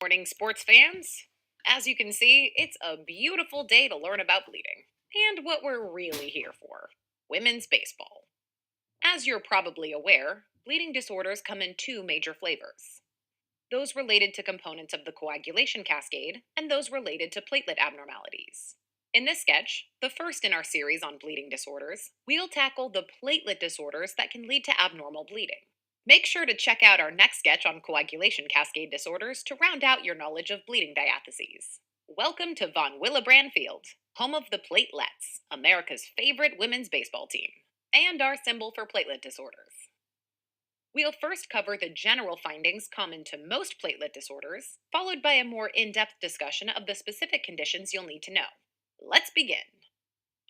Morning, sports fans. As you can see, it's a beautiful day to learn about bleeding and what we're really here for: women's baseball. As you're probably aware, bleeding disorders come in two major flavors: those related to components of the coagulation cascade and those related to platelet abnormalities. In this sketch, the first in our series on bleeding disorders, we'll tackle the platelet disorders that can lead to abnormal bleeding. Make sure to check out our next sketch on coagulation cascade disorders to round out your knowledge of bleeding diatheses. Welcome to Von Willebrand Field, home of the Platelets, America's favorite women's baseball team, and our symbol for platelet disorders. We'll first cover the general findings common to most platelet disorders, followed by a more in depth discussion of the specific conditions you'll need to know. Let's begin.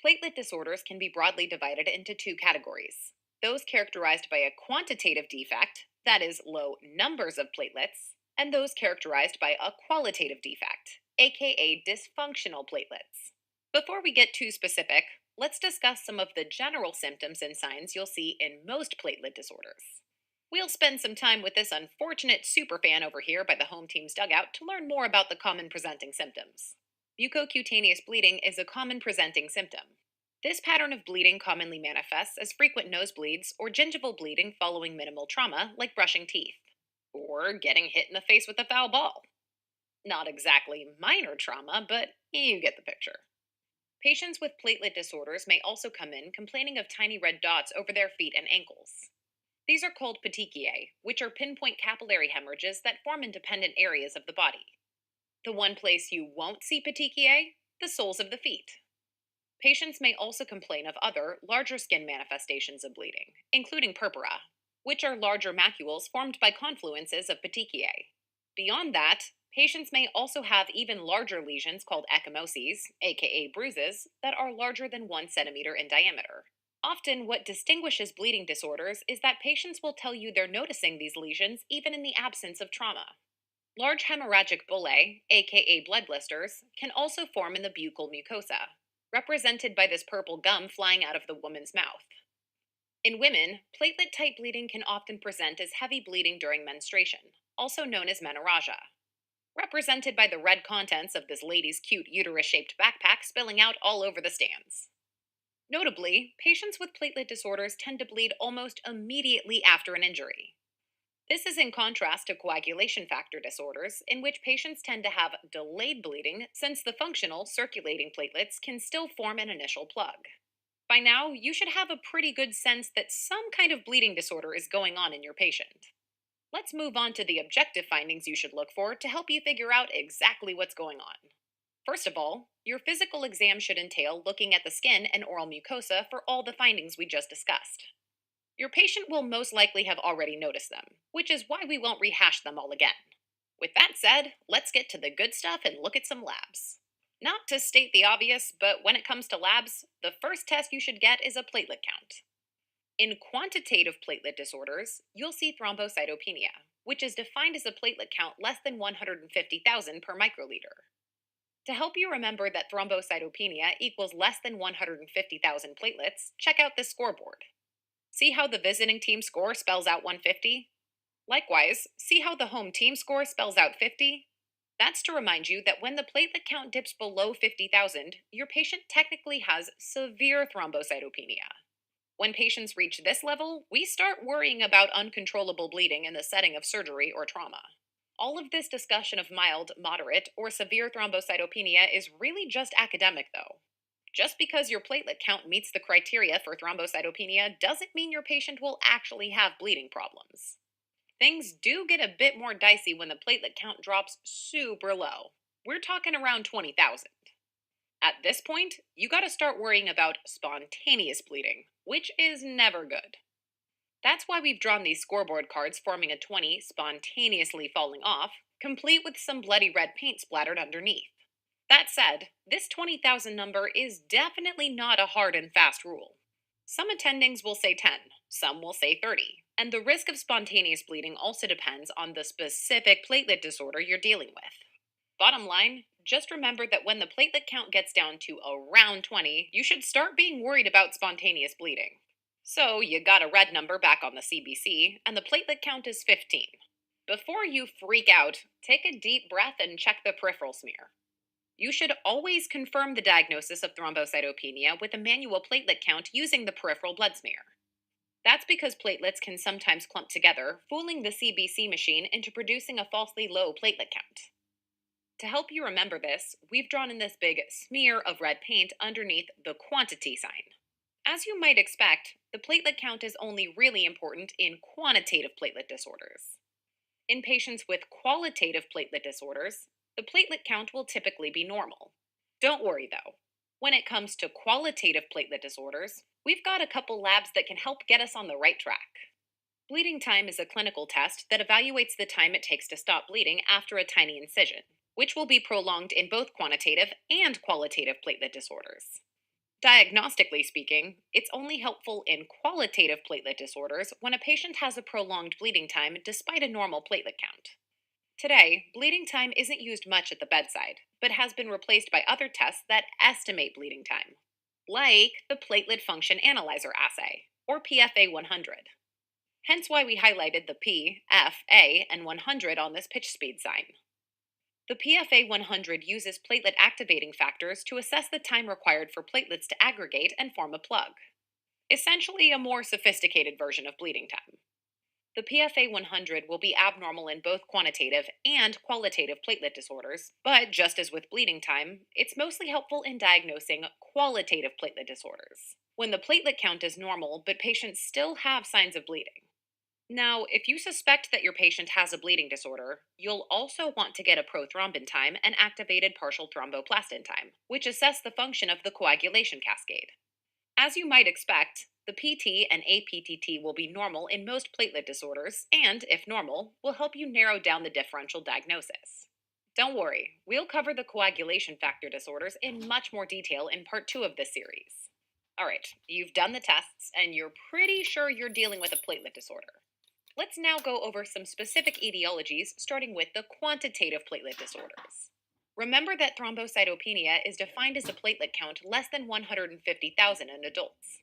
Platelet disorders can be broadly divided into two categories: those characterized by a quantitative defect, that is, low numbers of platelets, and those characterized by a qualitative defect, aka dysfunctional platelets. Before we get too specific, let's discuss some of the general symptoms and signs you'll see in most platelet disorders. We'll spend some time with this unfortunate superfan over here by the home team's dugout to learn more about the common presenting symptoms. Mucocutaneous bleeding is a common presenting symptom. This pattern of bleeding commonly manifests as frequent nosebleeds or gingival bleeding following minimal trauma, like brushing teeth, or getting hit in the face with a foul ball. Not exactly minor trauma, but you get the picture. Patients with platelet disorders may also come in complaining of tiny red dots over their feet and ankles. These are called petechiae, which are pinpoint capillary hemorrhages that form in dependent areas of the body. The one place you won't see petechiae: the soles of the feet. Patients may also complain of other, larger skin manifestations of bleeding, including purpura, which are larger macules formed by confluences of petechiae. Beyond that, patients may also have even larger lesions called ecchymoses, aka bruises, that are larger than 1 centimeter in diameter. Often, what distinguishes bleeding disorders is that patients will tell you they're noticing these lesions even in the absence of trauma. Large hemorrhagic bullae, aka blood blisters, can also form in the buccal mucosa, represented by this purple gum flying out of the woman's mouth. In women, platelet type bleeding can often present as heavy bleeding during menstruation, also known as menorrhagia, represented by the red contents of this lady's cute uterus shaped backpack spilling out all over the stands. Notably, patients with platelet disorders tend to bleed almost immediately after an injury. This is in contrast to coagulation factor disorders, in which patients tend to have delayed bleeding since the functional circulating platelets can still form an initial plug. By now, you should have a pretty good sense that some kind of bleeding disorder is going on in your patient. Let's move on to the objective findings you should look for to help you figure out exactly what's going on. First of all, your physical exam should entail looking at the skin and oral mucosa for all the findings we just discussed. Your patient will most likely have already noticed them, which is why we won't rehash them all again. With that said, let's get to the good stuff and look at some labs. Not to state the obvious, but when it comes to labs, the first test you should get is a platelet count. In quantitative platelet disorders, you'll see thrombocytopenia, which is defined as a platelet count less than 150,000 per microliter. To help you remember that thrombocytopenia equals less than 150,000 platelets, check out this scoreboard. See how the visiting team score spells out 150? Likewise, see how the home team score spells out 50? That's to remind you that when the platelet count dips below 50,000, your patient technically has severe thrombocytopenia. When patients reach this level, we start worrying about uncontrollable bleeding in the setting of surgery or trauma. All of this discussion of mild, moderate, or severe thrombocytopenia is really just academic, though. Just because your platelet count meets the criteria for thrombocytopenia doesn't mean your patient will actually have bleeding problems. Things do get a bit more dicey when the platelet count drops super low. We're talking around 20,000. At this point, you gotta start worrying about spontaneous bleeding, which is never good. That's why we've drawn these scoreboard cards forming a 20 spontaneously falling off, complete with some bloody red paint splattered underneath. That said, this 20,000 number is definitely not a hard and fast rule. Some attendings will say 10, some will say 30, and the risk of spontaneous bleeding also depends on the specific platelet disorder you're dealing with. Bottom line, just remember that when the platelet count gets down to around 20, you should start being worried about spontaneous bleeding. So, you got a red number back on the CBC, and the platelet count is 15. Before you freak out, take a deep breath and check the peripheral smear. You should always confirm the diagnosis of thrombocytopenia with a manual platelet count using the peripheral blood smear. That's because platelets can sometimes clump together, fooling the CBC machine into producing a falsely low platelet count. To help you remember this, we've drawn in this big smear of red paint underneath the quantity sign. As you might expect, the platelet count is only really important in quantitative platelet disorders. In patients with qualitative platelet disorders, the platelet count will typically be normal. Don't worry though. When it comes to qualitative platelet disorders, we've got a couple labs that can help get us on the right track. Bleeding time is a clinical test that evaluates the time it takes to stop bleeding after a tiny incision, which will be prolonged in both quantitative and qualitative platelet disorders. Diagnostically speaking, it's only helpful in qualitative platelet disorders when a patient has a prolonged bleeding time despite a normal platelet count. Today, bleeding time isn't used much at the bedside, but has been replaced by other tests that estimate bleeding time, like the Platelet Function Analyzer Assay, or PFA 100. Hence why we highlighted the P, F, A, and 100 on this pitch speed sign. The PFA 100 uses platelet activating factors to assess the time required for platelets to aggregate and form a plug. Essentially, a more sophisticated version of bleeding time. The PFA 100 will be abnormal in both quantitative and qualitative platelet disorders, but just as with bleeding time, it's mostly helpful in diagnosing qualitative platelet disorders, when the platelet count is normal but patients still have signs of bleeding. Now, if you suspect that your patient has a bleeding disorder, you'll also want to get a prothrombin time and activated partial thromboplastin time, which assess the function of the coagulation cascade. As you might expect, the PT and APTT will be normal in most platelet disorders, and, if normal, will help you narrow down the differential diagnosis. Don't worry, we'll cover the coagulation factor disorders in much more detail in part 2 of this series. Alright, you've done the tests, and you're pretty sure you're dealing with a platelet disorder. Let's now go over some specific etiologies, starting with the quantitative platelet disorders. Remember that thrombocytopenia is defined as a platelet count less than 150,000 in adults.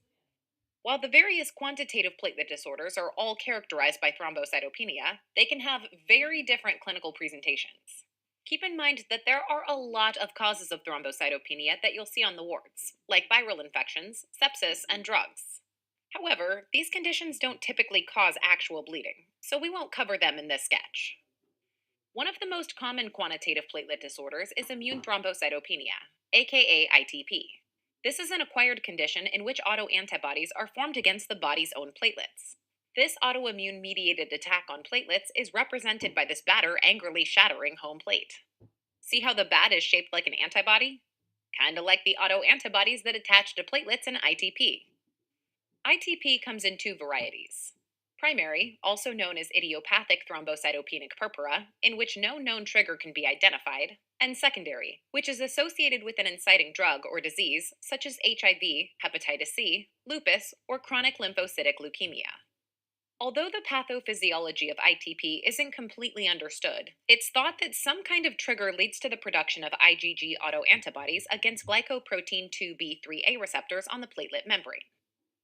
While the various quantitative platelet disorders are all characterized by thrombocytopenia, they can have very different clinical presentations. Keep in mind that there are a lot of causes of thrombocytopenia that you'll see on the wards, like viral infections, sepsis, and drugs. However, these conditions don't typically cause actual bleeding, so we won't cover them in this sketch. One of the most common quantitative platelet disorders is immune thrombocytopenia, aka ITP. This is an acquired condition in which autoantibodies are formed against the body's own platelets. This autoimmune mediated attack on platelets is represented by this batter angrily shattering home plate. See how the bat is shaped like an antibody? Kinda like the autoantibodies that attach to platelets in ITP. ITP comes in two varieties. Primary, also known as idiopathic thrombocytopenic purpura, in which no known trigger can be identified, and secondary, which is associated with an inciting drug or disease such as HIV, hepatitis C, lupus, or chronic lymphocytic leukemia. Although the pathophysiology of ITP isn't completely understood, it's thought that some kind of trigger leads to the production of IgG autoantibodies against glycoprotein 2b3a receptors on the platelet membrane.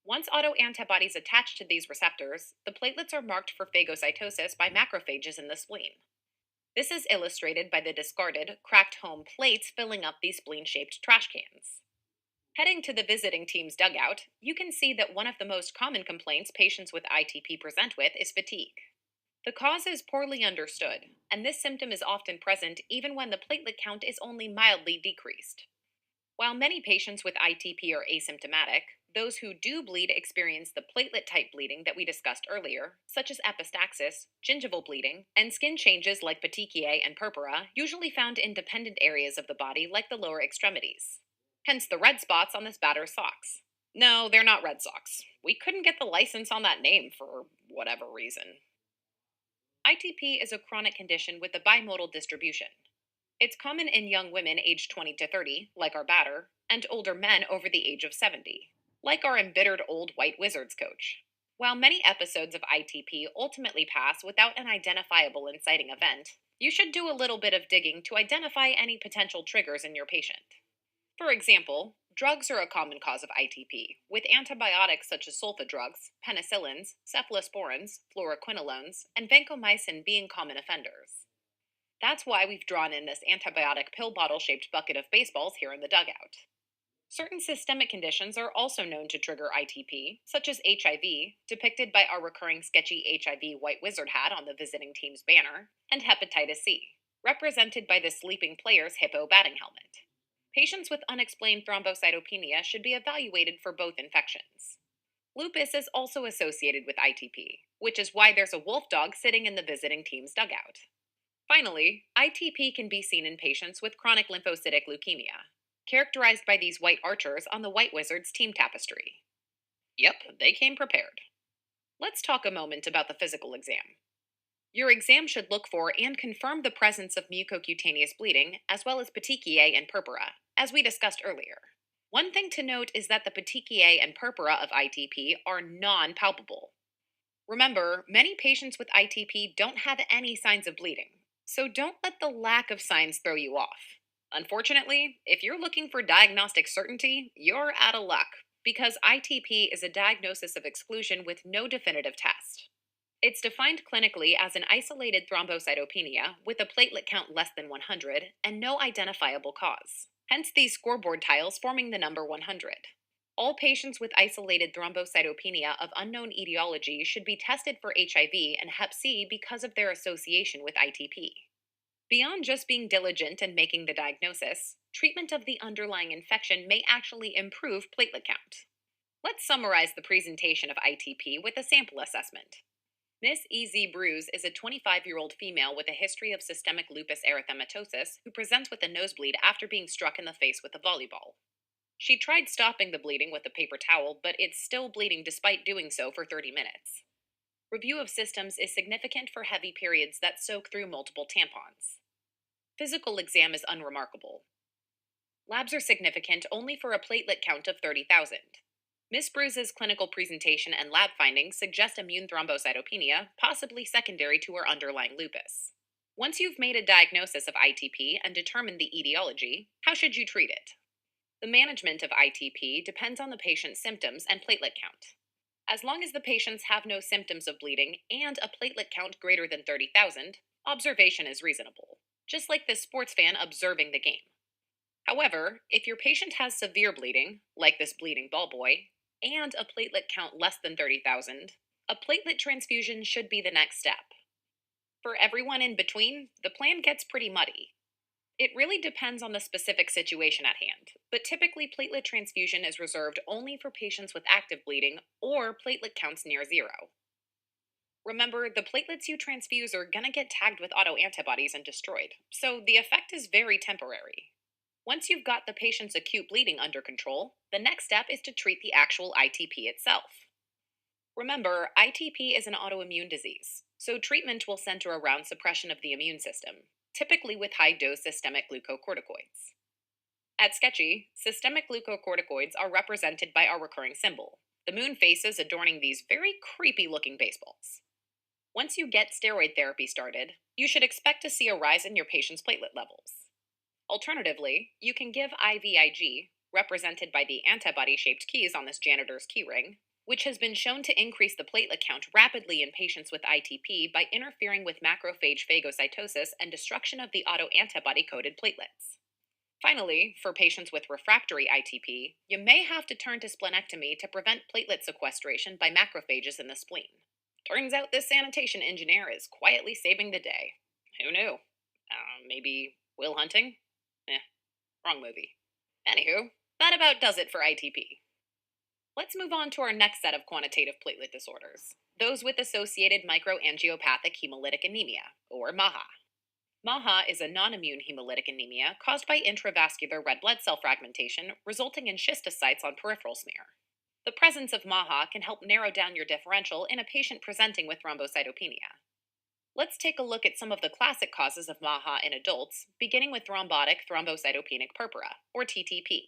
Once autoantibodies attach to these receptors, the platelets are marked for phagocytosis by macrophages in the spleen. This is illustrated by the discarded, cracked home plates filling up these spleen shaped trash cans. Heading to the visiting team's dugout, you can see that one of the most common complaints patients with ITP present with is fatigue. The cause is poorly understood, and this symptom is often present even when the platelet count is only mildly decreased. While many patients with ITP are asymptomatic, those who do bleed experience the platelet type bleeding that we discussed earlier, such as epistaxis, gingival bleeding, and skin changes like petechiae and purpura, usually found in dependent areas of the body like the lower extremities. Hence the red spots on this batter's socks. No, they're not red socks. We couldn't get the license on that name for whatever reason. ITP is a chronic condition with a bimodal distribution. It's common in young women aged 20 to 30, like our batter, and older men over the age of 70, like our embittered old white wizards coach. While many episodes of ITP ultimately pass without an identifiable inciting event, you should do a little bit of digging to identify any potential triggers in your patient. For example, Drugs are a common cause of ITP, with antibiotics such as sulfa drugs, penicillins, cephalosporins, fluoroquinolones, and vancomycin being common offenders. That's why we've drawn in this antibiotic pill bottle shaped bucket of baseballs here in the dugout. Certain systemic conditions are also known to trigger ITP, such as HIV, depicted by our recurring sketchy HIV white wizard hat on the visiting team's banner, and hepatitis C, represented by the sleeping player's hippo batting helmet. Patients with unexplained thrombocytopenia should be evaluated for both infections. Lupus is also associated with ITP, which is why there's a wolf dog sitting in the visiting team's dugout. Finally, ITP can be seen in patients with chronic lymphocytic leukemia, characterized by these white archers on the White Wizards team tapestry. Yep, they came prepared. Let's talk a moment about the physical exam. Your exam should look for and confirm the presence of mucocutaneous bleeding, as well as petechiae and purpura, as we discussed earlier. One thing to note is that the petechiae and purpura of ITP are non palpable. Remember, many patients with ITP don't have any signs of bleeding, so don't let the lack of signs throw you off. Unfortunately, if you're looking for diagnostic certainty, you're out of luck, because ITP is a diagnosis of exclusion with no definitive test. It's defined clinically as an isolated thrombocytopenia with a platelet count less than 100 and no identifiable cause. Hence these scoreboard tiles forming the number 100. All patients with isolated thrombocytopenia of unknown etiology should be tested for HIV and Hep C because of their association with ITP. Beyond just being diligent and making the diagnosis, treatment of the underlying infection may actually improve platelet count. Let's summarize the presentation of ITP with a sample assessment. Miss E.Z. Bruce is a 25-year-old female with a history of systemic lupus erythematosus who presents with a nosebleed after being struck in the face with a volleyball. She tried stopping the bleeding with a paper towel, but it's still bleeding despite doing so for 30 minutes. Review of systems is significant for heavy periods that soak through multiple tampons. Physical exam is unremarkable. Labs are significant only for a platelet count of 30,000. Miss Bruce's clinical presentation and lab findings suggest immune thrombocytopenia, possibly secondary to her underlying lupus. Once you've made a diagnosis of ITP and determined the etiology, how should you treat it? The management of ITP depends on the patient's symptoms and platelet count. As long as the patients have no symptoms of bleeding and a platelet count greater than 30,000, observation is reasonable, just like this sports fan observing the game. However, if your patient has severe bleeding, like this bleeding ball boy, and a platelet count less than 30,000, a platelet transfusion should be the next step. For everyone in between, the plan gets pretty muddy. It really depends on the specific situation at hand, but typically platelet transfusion is reserved only for patients with active bleeding or platelet counts near zero. Remember, the platelets you transfuse are gonna get tagged with autoantibodies and destroyed, so the effect is very temporary. Once you've got the patient's acute bleeding under control, the next step is to treat the actual ITP itself. Remember, ITP is an autoimmune disease, so treatment will center around suppression of the immune system, typically with high-dose systemic glucocorticoids. At Sketchy, systemic glucocorticoids are represented by our recurring symbol, the moon faces adorning these very creepy-looking baseballs. Once you get steroid therapy started, you should expect to see a rise in your patient's platelet levels. Alternatively, you can give IVIG, represented by the antibody-shaped keys on this janitor's keyring, which has been shown to increase the platelet count rapidly in patients with ITP by interfering with macrophage phagocytosis and destruction of the autoantibody-coated platelets. Finally, for patients with refractory ITP, you may have to turn to splenectomy to prevent platelet sequestration by macrophages in the spleen. Turns out this sanitation engineer is quietly saving the day. Who knew? Maybe Will Hunting? Wrong movie. Anywho, that about does it for ITP. Let's move on to our next set of quantitative platelet disorders, those with associated microangiopathic hemolytic anemia, or MAHA. MAHA is a non-immune hemolytic anemia caused by intravascular red blood cell fragmentation resulting in schistocytes on peripheral smear. The presence of MAHA can help narrow down your differential in a patient presenting with thrombocytopenia. Let's take a look at some of the classic causes of MAHA in adults, beginning with thrombotic thrombocytopenic purpura, or TTP.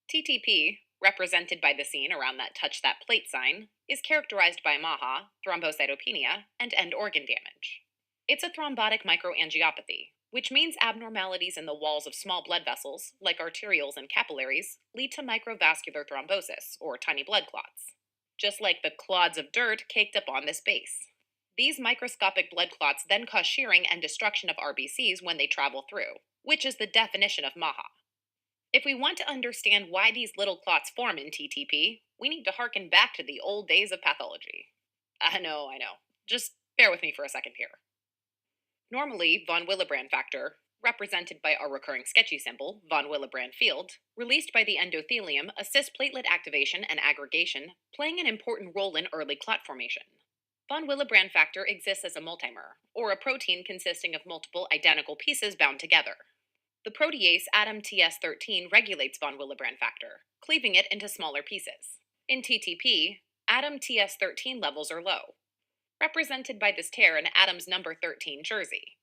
TTP, represented by the scene around that touch that plate sign, is characterized by MAHA, thrombocytopenia, and end organ damage. It's a thrombotic microangiopathy, which means abnormalities in the walls of small blood vessels, like arterioles and capillaries, lead to microvascular thrombosis, or tiny blood clots, just like the clods of dirt caked up on this base. These microscopic blood clots then cause shearing and destruction of RBCs when they travel through, which is the definition of MAHA. If we want to understand why these little clots form in TTP, we need to harken back to the old days of pathology. I know. Just bear with me for a second here. Normally, von Willebrand factor, represented by our recurring sketchy symbol, von Willebrand field, released by the endothelium, assists platelet activation and aggregation, playing an important role in early clot formation. Von Willebrand factor exists as a multimer, or a protein consisting of multiple identical pieces bound together. The protease ADAM-TS13 regulates von Willebrand factor, cleaving it into smaller pieces. In TTP, ADAM-TS13 levels are low, represented by this tear in Adam's number 13 jersey.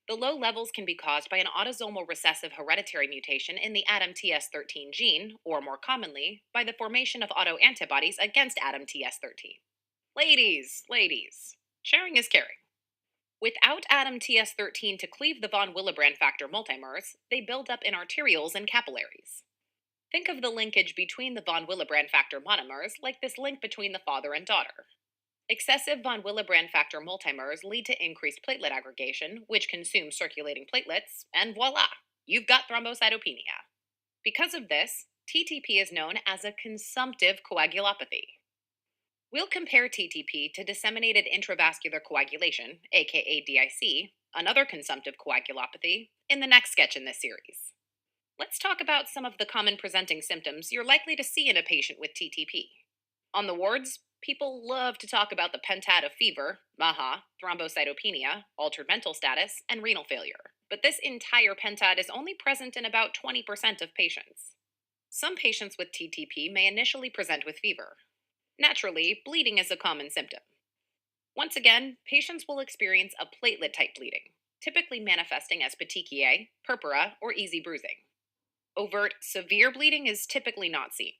The low levels can be caused by an autosomal recessive hereditary mutation in the ADAM-TS13 gene, or more commonly, by the formation of autoantibodies against ADAM-TS13. Ladies, sharing is caring. Without ADAM-TS13 to cleave the von Willebrand factor multimers, they build up in arterioles and capillaries. Think of the linkage between the von Willebrand factor monomers like this link between the father and daughter. Excessive von Willebrand factor multimers lead to increased platelet aggregation, which consumes circulating platelets, and voila, you've got thrombocytopenia. Because of this, TTP is known as a consumptive coagulopathy. We'll compare TTP to disseminated intravascular coagulation, aka DIC, another consumptive coagulopathy, in the next sketch in this series. Let's talk about some of the common presenting symptoms you're likely to see in a patient with TTP. On the wards, people love to talk about the pentat of fever, MAHA, thrombocytopenia, altered mental status, and renal failure. But this entire pentat is only present in about 20% of patients. Some patients with TTP may initially present with fever. Naturally, bleeding is a common symptom. Once again, patients will experience a platelet type bleeding, typically manifesting as petechiae, purpura, or easy bruising. Overt, severe bleeding is typically not seen.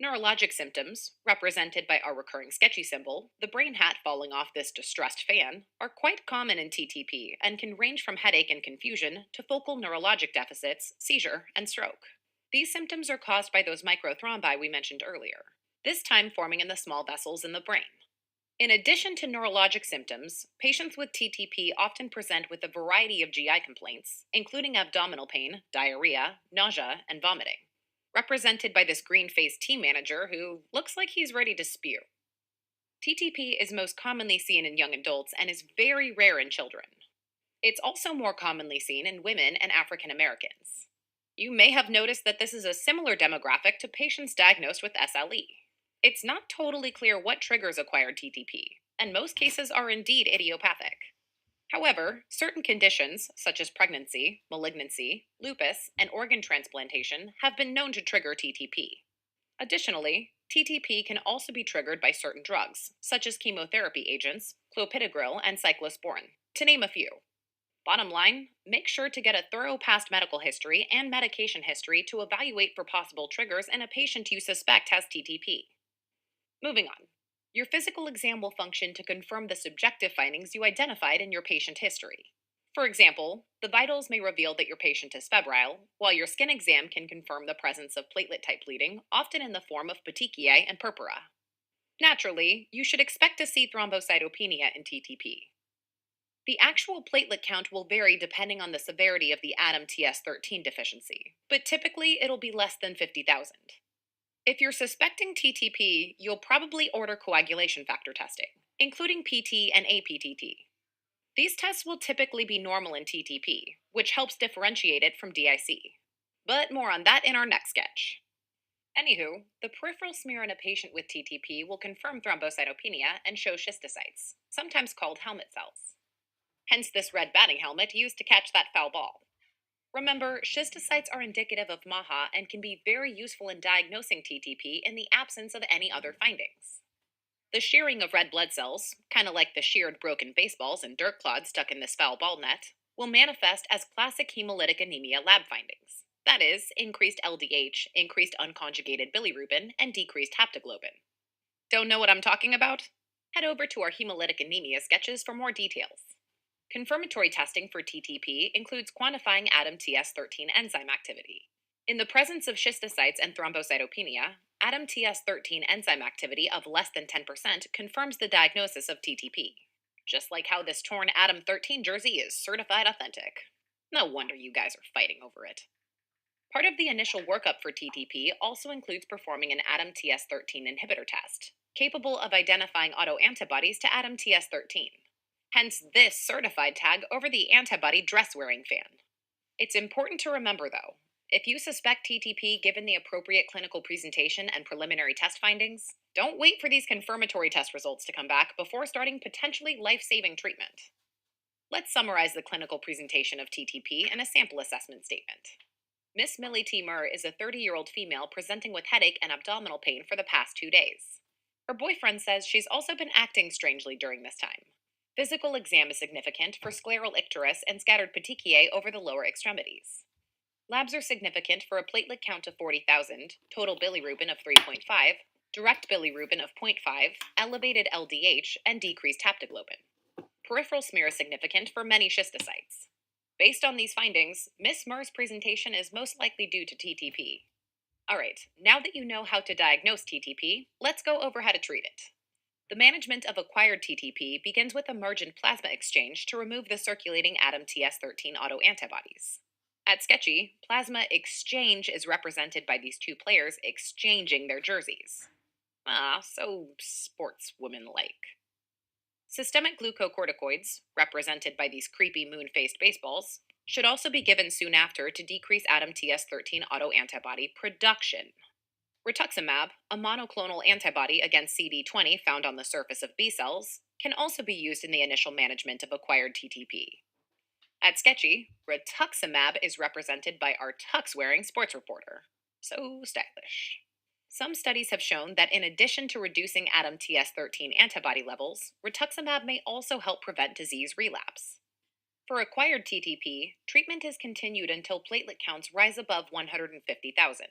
Neurologic symptoms, represented by our recurring sketchy symbol, the brain hat falling off this distressed fan, are quite common in TTP and can range from headache and confusion to focal neurologic deficits, seizure, and stroke. These symptoms are caused by those microthrombi we mentioned earlier, this time forming in the small vessels in the brain. In addition to neurologic symptoms, patients with TTP often present with a variety of GI complaints, including abdominal pain, diarrhea, nausea, and vomiting, represented by this green-faced team manager who looks like he's ready to spew. TTP is most commonly seen in young adults and is very rare in children. It's also more commonly seen in women and African Americans. You may have noticed that this is a similar demographic to patients diagnosed with SLE. It's not totally clear what triggers acquired TTP, and most cases are indeed idiopathic. However, certain conditions, such as pregnancy, malignancy, lupus, and organ transplantation, have been known to trigger TTP. Additionally, TTP can also be triggered by certain drugs, such as chemotherapy agents, clopidogrel, and cyclosporin, to name a few. Bottom line, make sure to get a thorough past medical history and medication history to evaluate for possible triggers in a patient you suspect has TTP. Moving on. Your physical exam will function to confirm the subjective findings you identified in your patient history. For example, the vitals may reveal that your patient is febrile, while your skin exam can confirm the presence of platelet type bleeding, often in the form of petechiae and purpura. Naturally, you should expect to see thrombocytopenia in TTP. The actual platelet count will vary depending on the severity of the ADAM-TS13 deficiency, but typically it'll be less than 50,000. If you're suspecting TTP, you'll probably order coagulation factor testing, including PT and APTT. These tests will typically be normal in TTP, which helps differentiate it from DIC. But more on that in our next sketch. Anywho, the peripheral smear in a patient with TTP will confirm thrombocytopenia and show schistocytes, sometimes called helmet cells. Hence this red batting helmet used to catch that foul ball. Remember, schistocytes are indicative of MAHA and can be very useful in diagnosing TTP in the absence of any other findings. The shearing of red blood cells, kind of like the sheared broken baseballs and dirt clods stuck in this foul ball net, will manifest as classic hemolytic anemia lab findings. That is, increased LDH, increased unconjugated bilirubin, and decreased haptoglobin. Don't know what I'm talking about? Head over to our hemolytic anemia sketches for more details. Confirmatory testing for TTP includes quantifying ADAM TS13 enzyme activity. In the presence of schistocytes and thrombocytopenia, ADAM TS13 enzyme activity of less than 10% confirms the diagnosis of TTP. Just like how this torn ADAM 13 jersey is certified authentic. No wonder you guys are fighting over it. Part of the initial workup for TTP also includes performing an ADAM TS13 inhibitor test, capable of identifying autoantibodies to ADAM TS13. Hence, this certified tag over the antibody dress wearing fan. It's important to remember, though, if you suspect TTP given the appropriate clinical presentation and preliminary test findings, don't wait for these confirmatory test results to come back before starting potentially life saving treatment. Let's summarize the clinical presentation of TTP in a sample assessment statement. Miss Millie T. Murr is a 30-year-old female presenting with headache and abdominal pain for the past 2 days. Her boyfriend says she's also been acting strangely during this time. Physical exam is significant for scleral icterus and scattered petechiae over the lower extremities. Labs are significant for a platelet count of 40,000, total bilirubin of 3.5, direct bilirubin of 0.5, elevated LDH, and decreased haptoglobin. Peripheral smear is significant for many schistocytes. Based on these findings, Miss Murr's presentation is most likely due to TTP. Alright, now that you know how to diagnose TTP, let's go over how to treat it. The management of acquired TTP begins with emergent plasma exchange to remove the circulating ADAM TS13 autoantibodies. At Sketchy, plasma exchange is represented by these two players exchanging their jerseys. So sportswoman-like. Systemic glucocorticoids, represented by these creepy moon-faced baseballs, should also be given soon after to decrease ADAM TS13 autoantibody production. Rituximab, a monoclonal antibody against CD20 found on the surface of B cells, can also be used in the initial management of acquired TTP. At Sketchy, rituximab is represented by our tux-wearing sports reporter. So stylish. Some studies have shown that in addition to reducing ADAM TS13 antibody levels, rituximab may also help prevent disease relapse. For acquired TTP, treatment is continued until platelet counts rise above 150,000.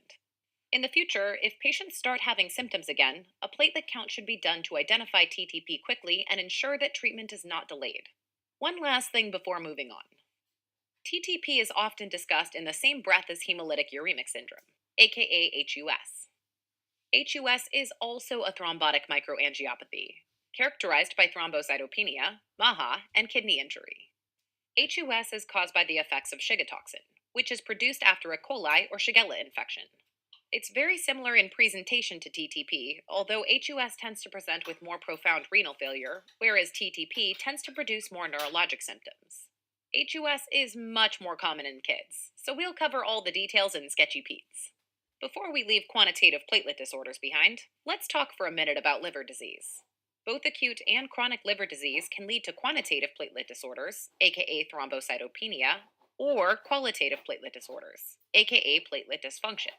In the future, if patients start having symptoms again, a platelet count should be done to identify TTP quickly and ensure that treatment is not delayed. One last thing before moving on. TTP is often discussed in the same breath as hemolytic uremic syndrome, aka HUS. HUS is also a thrombotic microangiopathy, characterized by thrombocytopenia, MAHA, and kidney injury. HUS is caused by the effects of Shiga toxin, which is produced after a coli or Shigella infection. It's very similar in presentation to TTP, although HUS tends to present with more profound renal failure, whereas TTP tends to produce more neurologic symptoms. HUS is much more common in kids, so we'll cover all the details in Sketchy Pete's. Before we leave quantitative platelet disorders behind, let's talk for a minute about liver disease. Both acute and chronic liver disease can lead to quantitative platelet disorders, aka thrombocytopenia, or qualitative platelet disorders, aka platelet dysfunction.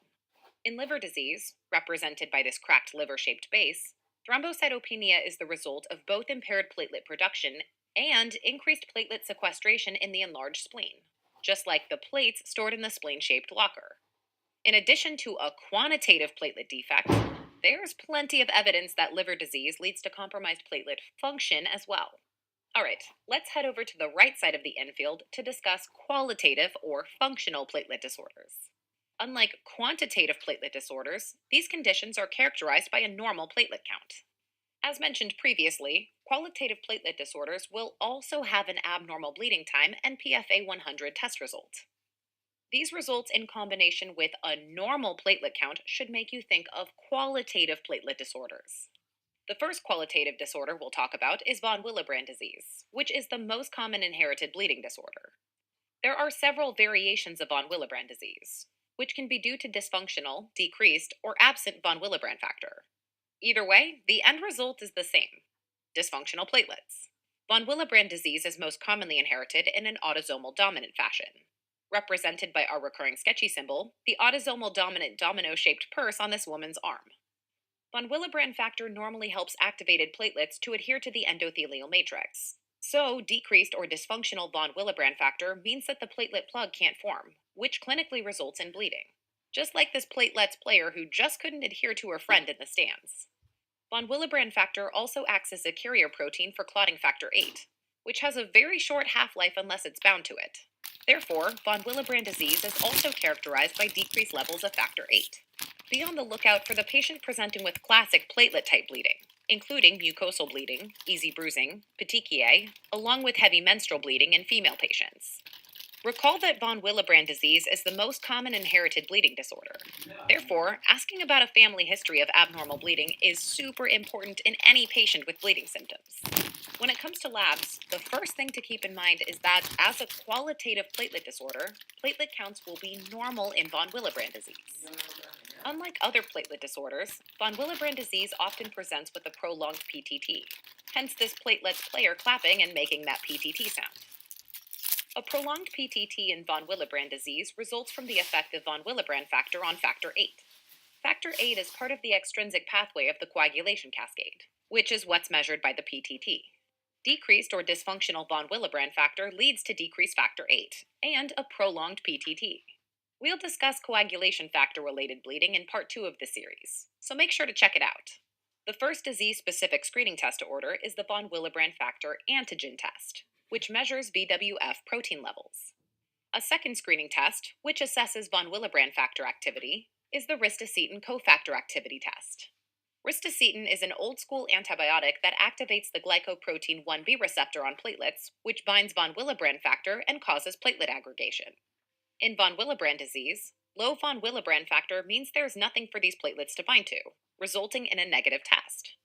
In liver disease, represented by this cracked liver-shaped base, thrombocytopenia is the result of both impaired platelet production and increased platelet sequestration in the enlarged spleen, just like the plates stored in the spleen-shaped locker. In addition to a quantitative platelet defect, there's plenty of evidence that liver disease leads to compromised platelet function as well. Alright, let's head over to the right side of the infield to discuss qualitative or functional platelet disorders. Unlike quantitative platelet disorders, these conditions are characterized by a normal platelet count. As mentioned previously, qualitative platelet disorders will also have an abnormal bleeding time and PFA 100 test result. These results in combination with a normal platelet count should make you think of qualitative platelet disorders. The first qualitative disorder we'll talk about is von Willebrand disease, which is the most common inherited bleeding disorder. There are several variations of von Willebrand disease, which can be due to dysfunctional, decreased, or absent von Willebrand factor. Either way, the end result is the same: dysfunctional platelets. Von Willebrand disease is most commonly inherited in an autosomal dominant fashion. Represented by our recurring Sketchy symbol, the autosomal dominant domino-shaped purse on this woman's arm. Von Willebrand factor normally helps activated platelets to adhere to the endothelial matrix. So, decreased or dysfunctional von Willebrand factor means that the platelet plug can't form, which clinically results in bleeding. Just like this platelets player who just couldn't adhere to her friend in the stands. Von Willebrand factor also acts as a carrier protein for clotting factor VIII, which has a very short half life unless it's bound to it. Therefore, von Willebrand disease is also characterized by decreased levels of factor VIII. Be on the lookout for the patient presenting with classic platelet type bleeding, including mucosal bleeding, easy bruising, petechiae, along with heavy menstrual bleeding in female patients. Recall that von Willebrand disease is the most common inherited bleeding disorder. Therefore, asking about a family history of abnormal bleeding is super important in any patient with bleeding symptoms. When it comes to labs, the first thing to keep in mind is that as a qualitative platelet disorder, platelet counts will be normal in von Willebrand disease. Unlike other platelet disorders, von Willebrand disease often presents with a prolonged PTT, hence this platelet player clapping and making that PTT sound. A prolonged PTT in von Willebrand disease results from the effect of von Willebrand factor on factor VIII. Factor VIII is part of the extrinsic pathway of the coagulation cascade, which is what's measured by the PTT. Decreased or dysfunctional von Willebrand factor leads to decreased factor VIII and a prolonged PTT. We'll discuss coagulation factor related bleeding in part 2 of the series, so make sure to check it out. The first disease specific screening test to order is the von Willebrand factor antigen test, which measures VWF protein levels. A second screening test, which assesses von Willebrand factor activity, is the ristocetin cofactor activity test. Ristocetin is an old school antibiotic that activates the glycoprotein 1b receptor on platelets, which binds von Willebrand factor and causes platelet aggregation. In von Willebrand disease, low von Willebrand factor means there's nothing for these platelets to bind to, resulting in a negative test.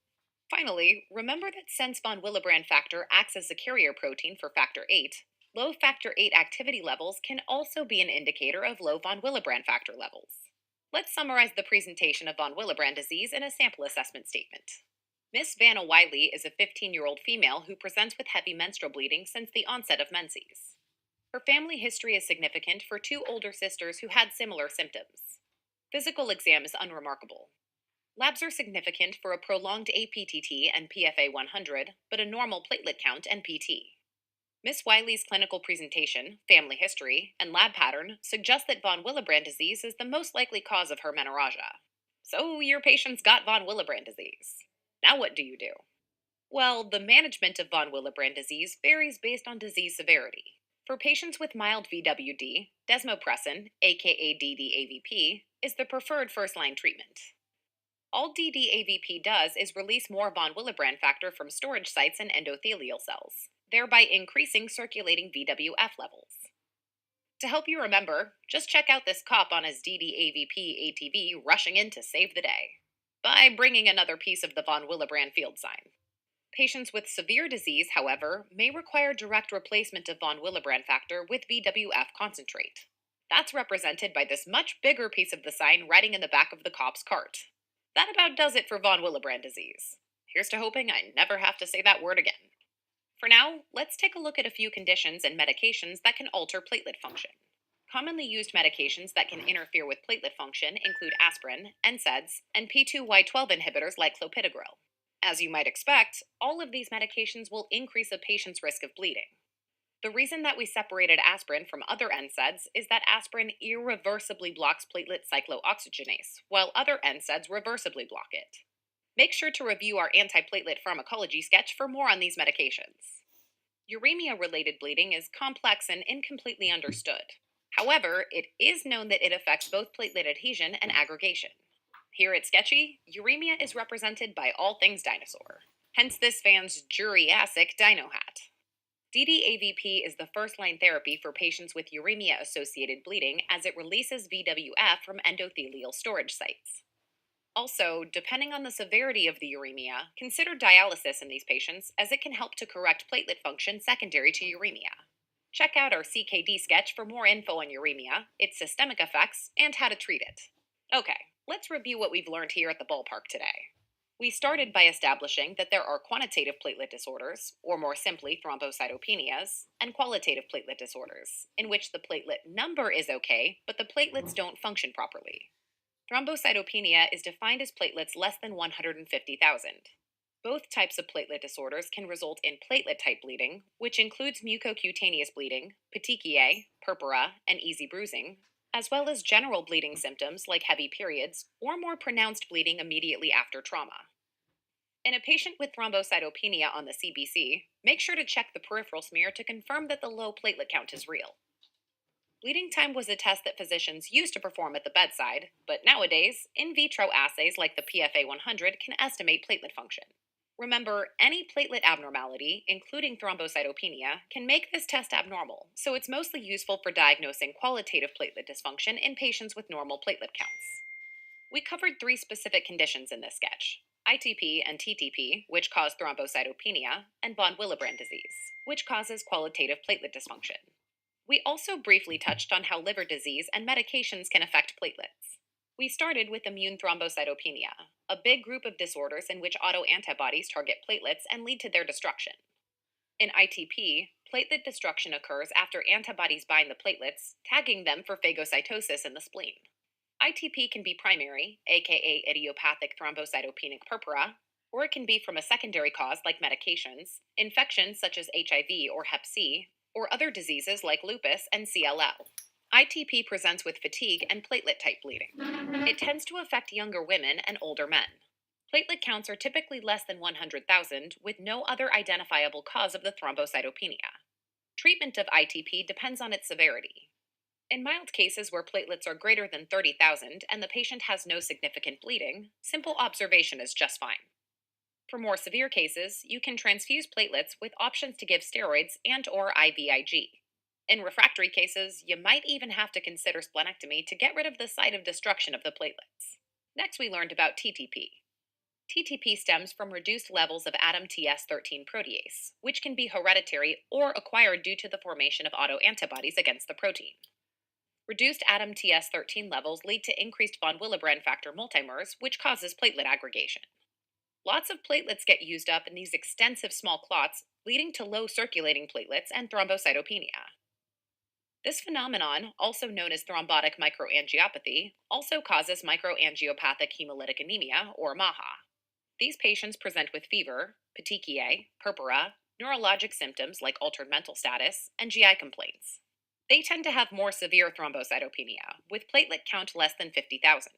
Finally, remember that since von Willebrand factor acts as a carrier protein for factor VIII, low factor VIII activity levels can also be an indicator of low von Willebrand factor levels. Let's summarize the presentation of von Willebrand disease in a sample assessment statement. Miss Vanna Wiley is a 15-year-old female who presents with heavy menstrual bleeding since the onset of menses. Her family history is significant for two older sisters who had similar symptoms. Physical exam is unremarkable. Labs are significant for a prolonged APTT and PFA 100, but a normal platelet count and PT. Miss Wiley's clinical presentation, family history, and lab pattern suggest that von Willebrand disease is the most likely cause of her menorrhagia. So your patient's got von Willebrand disease. Now what do you do? Well, the management of von Willebrand disease varies based on disease severity. For patients with mild VWD, desmopressin, aka DDAVP, is the preferred first-line treatment. All DDAVP does is release more von Willebrand factor from storage sites and endothelial cells, thereby increasing circulating VWF levels. To help you remember, just check out this cop on his DDAVP ATV rushing in to save the day, by bringing another piece of the von Willebrand field sign. Patients with severe disease, however, may require direct replacement of von Willebrand factor with VWF concentrate. That's represented by this much bigger piece of the sign riding in the back of the cop's cart. That about does it for von Willebrand disease. Here's to hoping I never have to say that word again. For now, let's take a look at a few conditions and medications that can alter platelet function. Commonly used medications that can interfere with platelet function include aspirin, NSAIDs, and P2Y12 inhibitors like clopidogrel. As you might expect, all of these medications will increase a patient's risk of bleeding. The reason that we separated aspirin from other NSAIDs is that aspirin irreversibly blocks platelet cyclooxygenase, while other NSAIDs reversibly block it. Make sure to review our antiplatelet pharmacology sketch for more on these medications. Uremia-related bleeding is complex and incompletely understood. However, it is known that it affects both platelet adhesion and aggregation. Here at Sketchy, uremia is represented by all things dinosaur, hence this fan's Jurassic dino hat. DDAVP is the first-line therapy for patients with uremia-associated bleeding as it releases VWF from endothelial storage sites. Also, depending on the severity of the uremia, consider dialysis in these patients as it can help to correct platelet function secondary to uremia. Check out our CKD sketch for more info on uremia, its systemic effects, and how to treat it. Okay, let's review what we've learned here at the ballpark today. We started by establishing that there are quantitative platelet disorders, or more simply thrombocytopenias, and qualitative platelet disorders, in which the platelet number is okay, but the platelets don't function properly. Thrombocytopenia is defined as platelets less than 150,000. Both types of platelet disorders can result in platelet-type bleeding, which includes mucocutaneous bleeding, petechiae, purpura, and easy bruising, as well as general bleeding symptoms like heavy periods or more pronounced bleeding immediately after trauma. In a patient with thrombocytopenia on the CBC, make sure to check the peripheral smear to confirm that the low platelet count is real. Bleeding time was a test that physicians used to perform at the bedside, but nowadays, in vitro assays like the PFA 100 can estimate platelet function. Remember, any platelet abnormality, including thrombocytopenia, can make this test abnormal, so it's mostly useful for diagnosing qualitative platelet dysfunction in patients with normal platelet counts. We covered three specific conditions in this sketch: ITP and TTP, which cause thrombocytopenia, and von Willebrand disease, which causes qualitative platelet dysfunction. We also briefly touched on how liver disease and medications can affect platelets. We started with immune thrombocytopenia, a big group of disorders in which autoantibodies target platelets and lead to their destruction. In ITP, platelet destruction occurs after antibodies bind the platelets, tagging them for phagocytosis in the spleen. ITP can be primary, aka idiopathic thrombocytopenic purpura, or it can be from a secondary cause like medications, infections such as HIV or Hep C, or other diseases like lupus and CLL. ITP presents with fatigue and platelet type bleeding. It tends to affect younger women and older men. Platelet counts are typically less than 100,000 with no other identifiable cause of the thrombocytopenia. Treatment of ITP depends on its severity. In mild cases where platelets are greater than 30,000 and the patient has no significant bleeding, simple observation is just fine. For more severe cases, you can transfuse platelets with options to give steroids and/or IVIG. In refractory cases, you might even have to consider splenectomy to get rid of the site of destruction of the platelets. Next, we learned about TTP. TTP stems from reduced levels of ADAMTS13 protease, which can be hereditary or acquired due to the formation of autoantibodies against the protein. Reduced ADAMTS13 levels lead to increased von Willebrand factor multimers, which causes platelet aggregation. Lots of platelets get used up in these extensive small clots, leading to low circulating platelets and thrombocytopenia. This phenomenon, also known as thrombotic microangiopathy, also causes microangiopathic hemolytic anemia, or MAHA. These patients present with fever, petechiae, purpura, neurologic symptoms like altered mental status, and GI complaints. They tend to have more severe thrombocytopenia, with platelet count less than 50,000.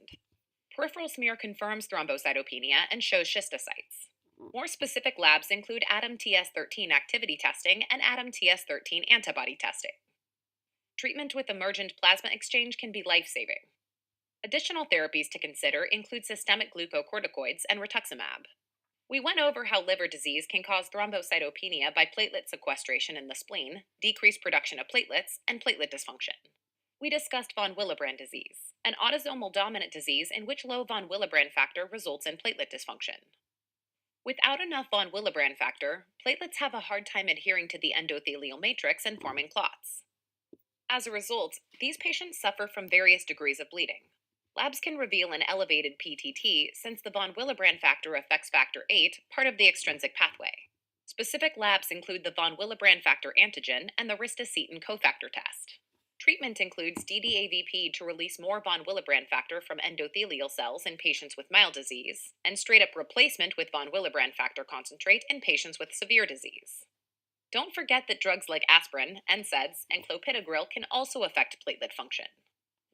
Peripheral smear confirms thrombocytopenia and shows schistocytes. More specific labs include ADAMTS13 activity testing and ADAMTS13 antibody testing. Treatment with emergent plasma exchange can be life-saving. Additional therapies to consider include systemic glucocorticoids and rituximab. We went over how liver disease can cause thrombocytopenia by platelet sequestration in the spleen, decreased production of platelets, and platelet dysfunction. We discussed von Willebrand disease, an autosomal dominant disease in which low von Willebrand factor results in platelet dysfunction. Without enough von Willebrand factor, platelets have a hard time adhering to the endothelial matrix and forming clots. As a result, these patients suffer from various degrees of bleeding. Labs can reveal an elevated PTT since the von Willebrand factor affects factor VIII, part of the extrinsic pathway. Specific labs include the von Willebrand factor antigen and the ristocetin cofactor test. Treatment includes DDAVP to release more von Willebrand factor from endothelial cells in patients with mild disease, and straight-up replacement with von Willebrand factor concentrate in patients with severe disease. Don't forget that drugs like aspirin, NSAIDs, and clopidogrel can also affect platelet function.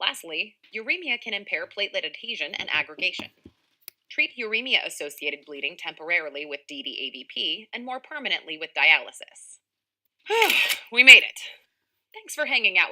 Lastly, uremia can impair platelet adhesion and aggregation. Treat uremia-associated bleeding temporarily with DDAVP and more permanently with dialysis. We made it. Thanks for hanging out.